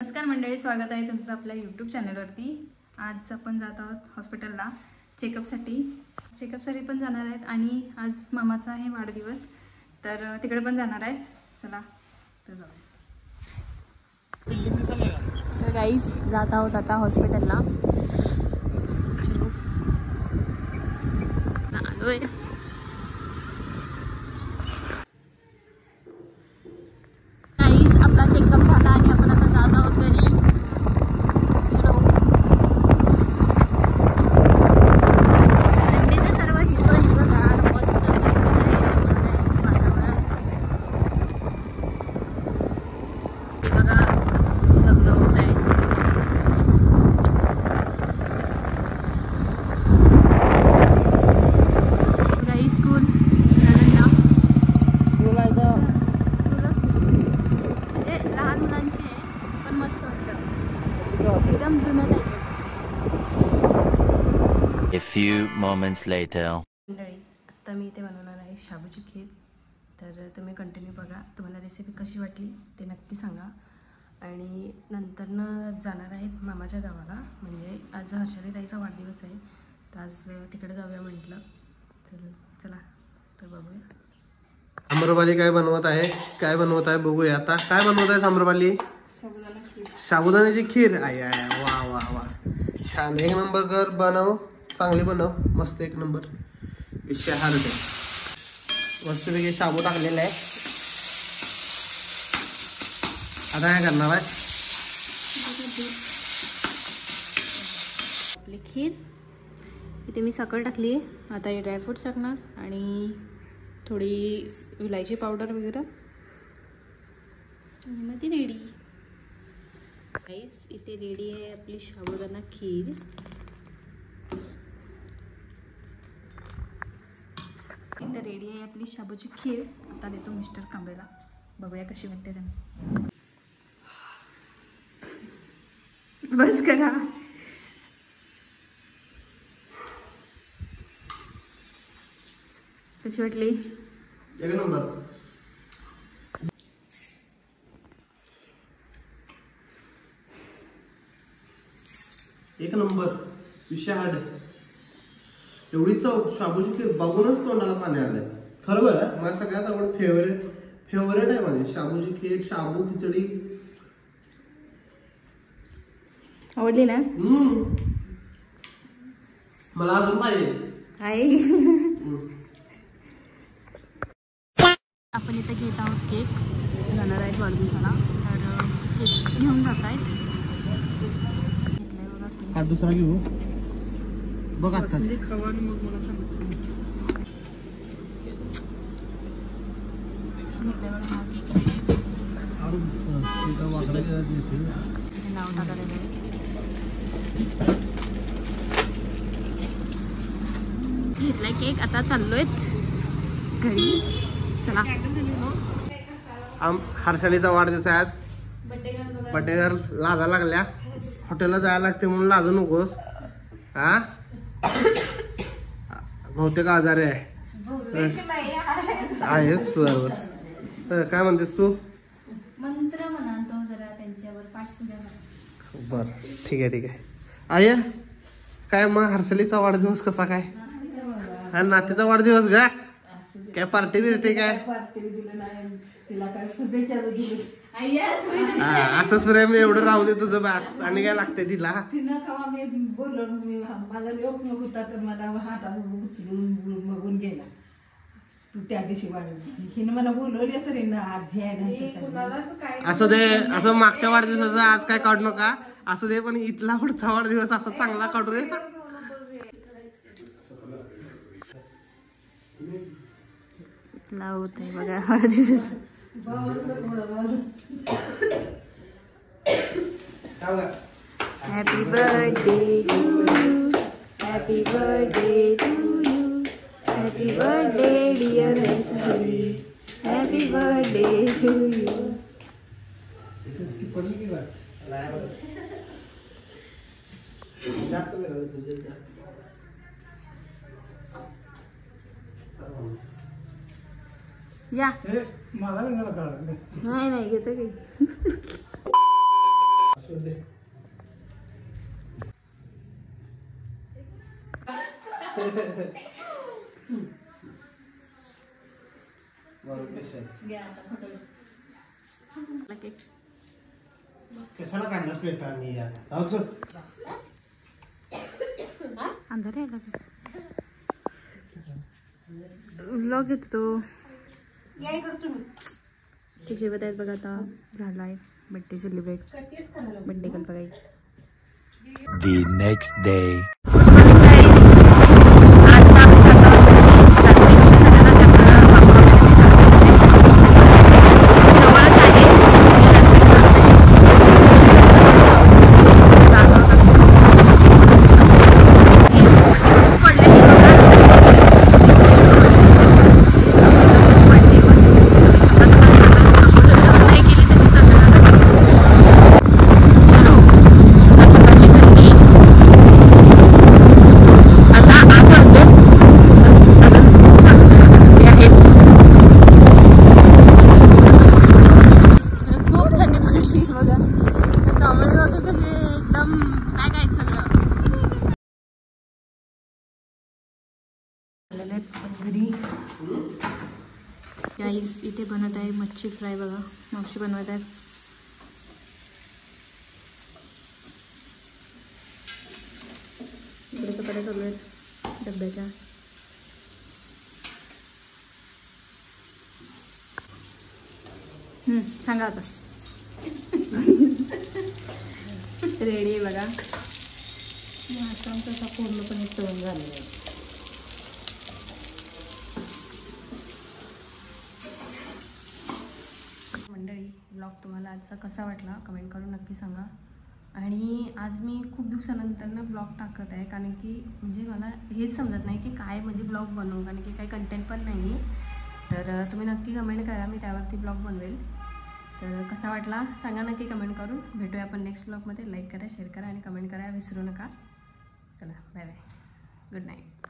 नमस्कार मंडळी, स्वागत आहे तुमचं आपल्या यूट्यूब चॅनलवरती। आज आपण जात आहोत हॉस्पिटलला चेकअपसाठी पण जाणार आहेत आणि आज मामाचा आहे वाढदिवस, तर तिकडे पण जाणार आहेत। चला तर जाऊया। तर गाईस जात आहोत आता हॉस्पिटलला। चलो आलोय। गाईस आपला चेकअप झाला आणि आपण आता जात आहोत घरी। चलो थंडीचे सर्व हिरवगार मस्त सनसेट आहे, वातावरण ते बघा लग्न होत आहे। गाईस स्कूल लहान मुलांची आहे पण मस्त वाटतं, एकदम जुनं type. A few moments later. मंडळी आत्ता मी इथे बनवणार आहे शाबूची खीर, तर तुम्ही कंटिन्यू बघा। तुम्हाला रेसिपी कशी वाटली ते नक्की सांगा। आणि नंतरनं जाणार आहेत मामाच्या गावाला, म्हणजे आज हर्षाली ताईचा वाढदिवस आहे, तर आज तिकडे जाऊया म्हटलं। तर चला तर बघूया अमरवाली काय बनवत आहे बघूया आता। काय बनवत आहे अमरवाली? साबुदाण्याची खीर। आय आय वा वा वा, छान, एक नंबर कर, बनव, चांगली बनव, मस्त एक नंबर। विषय हार्ड आहे, मस्तपैकी शाबू टाकलेला आहे। आता काय करणार आहे? आपली खीर इथे मी साखर टाकली, आता हे ड्रायफ्रूट्स टाकणार आणि थोडी इलायची पावडर वगैरे आणि मग ती रेडी। गाईस इथे रेडी आहे आपली साबुदाणा खीर। इथे रेडी आहे आपली शाबूची खीर। आता देतो मिस्टर कांबळेला, बघूया कशी वाटते त्यांना। बस करा। कशी वाटली? एक नंबर। एक नंबर, विषय हार्ड आहे। एवढी चव शाबूची खीर बघूनच तोंडाला पाणी आलंय। खरोखर आहे, माझ्या सगळ्यात फेवरेट आहे माझी शाबूची खीर, शाबू खिचडी। आवडली ना? मला अजून पाहिजे। आपण इथे घेत आहोत केक, जाणार आहेत वाढदिवसाला, तर केक घेऊन जात आहेत। घेतलाय बघा केक। हा दुसरा घेऊ बघ आता। घेतलाय बघा हा केक आहे। इथे नाव टाकायला आहे। घेतलाय केक, आता चाललोय घरी। चला हर्षालीचा वाढदिवस आहे आज, बर्थडे घर लाजा लागल्या, हॉटेलला जायला लागते म्हणून लाजू नकोस। हा बहुतेक आजारी आहेस बरोबर। काय म्हणतेस तू? मंत्र म्हणतो जरा त्यांच्यावर पाठपूजा करा। बर ठीक आहे। आय काय मग हर्षालीचा वाढदिवस कसा काय? हा नातीचा वाढदिवस का? काय पार्टी बिर्टी काय? असंच प्रेम एवढं राहू दे तुझं बास, आणि काय लागतंय तिला? माझा लोक होता तर मला हातात उचलून बघून गेला तू त्या दिवशी वाढदिवस, हिने मला बोलवले तरी ना आधी आहे। असं दे, असं मागच्या वाढदिवसाचं आज काय काढू नका, असं दे, पण इथला पुढचा वाढदिवस असा चांगला काढू रे। लावत आहे बघा वाढदिवस। Happy birthday to you, happy birthday to you, happy birthday dear Harshali, happy birthday to you. या नाही घेतो काही। केक कशाला काढणार प्लेट आणि अंधार आहे लगेच. व्लॉग येतो तो. या इकडे तुम्ही. ते जेवत आहेत बघा. आता झाला आहे बड्डे सेलिब्रेट. बड्डे कल बघायची. The next day. गाईस इथे बनत आहे मच्छी फ्राय बघा. मावशी बनवत आहेत. इकडे कपडे चालू आहेत डब्याच्या. सांगा आता. रेडी आहे बघा. तसा पूर्णपणे तळून झालेला आहे. मंडळी ब्लॉग तुम्हाला आजचा कसा वाटला कमेंट करून नक्की सांगा. आणि आज मी खूप दिवसानंतर ब्लॉग टाकत आहे कारण की म्हणजे मला हेच समजत नाही की काय म्हणजे ब्लॉग बनवू कारण की काही कंटेंट पण नाही. तर तुम्ही नक्की कमेंट करा मी त्यावरती ब्लॉग बनवेल. तर कसा वाटला सांगा नक्की कमेंट करून. भेटूया आपण नेक्स्ट ब्लॉगमध्ये. लाईक करा शेअर करा आणि कमेंट करा विसरू नका. चला बाय बाय. Good night.